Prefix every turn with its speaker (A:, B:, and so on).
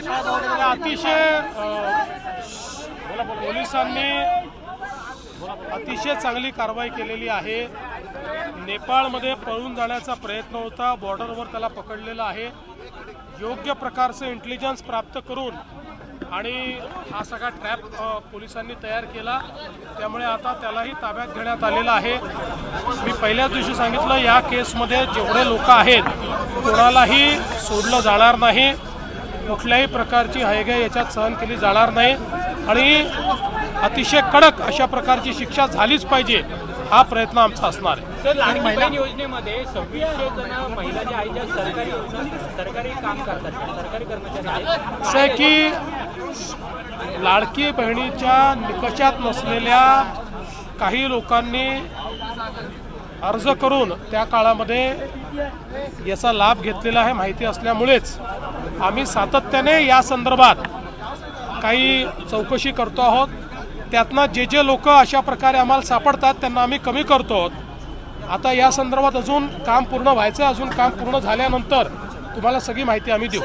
A: अतिशय पोलिसांनी अतिशय चांगली कारवाई केलेली आहे। नेपाळमध्ये पळून जाण्याचा प्रयत्न होता, बॉर्डरवर त्याला पकडलेला आहे। योग्य प्रकारचे इंटेलिजन्स प्राप्त करून आणि हा सगळा ट्रॅप पोलिसांनी तयार केला, त्यामुळे आता त्यालाही ताब्यात घेण्यात आलेला आहे। मी पहिल्याच दिवशी सांगितलं, या केसमध्ये जेवढे लोक आहेत कोणालाही सोडलं जाणार नाही, कुठल्याही प्रकारची हयगय याच्यात सहन केली जाणार नाही आणि अतिशय कडक अशा प्रकारची शिक्षा झालीच पाहिजे, हा प्रयत्न आमचा असणार आहे।
B: सर, लाडकी बहीण योजनेमध्ये 2600 जण महिला ज्या आहेत, ज्या सरकारी काम करतात, सरकारी कर्मचारी आहेत,
A: असं आहे की लाडकी बहिणीच्या निकषात नसलेल्या काही लोकांनी अर्ज करून त्या काळामध्ये याचा लाभ घेतलेला आहे। माहिती असल्यामुळेच आम्ही सातत्याने या संदर्भात काही चौकशी करतो आहोत। त्यातनं जे लोक अशा प्रकारे आम्हाला सापडतात त्यांना आम्ही कमी करतो आहोत। आता या संदर्भात अजून काम पूर्ण व्हायचं, अजून काम पूर्ण झाल्यानंतर तुम्हाला सगळी माहिती आम्ही देऊ।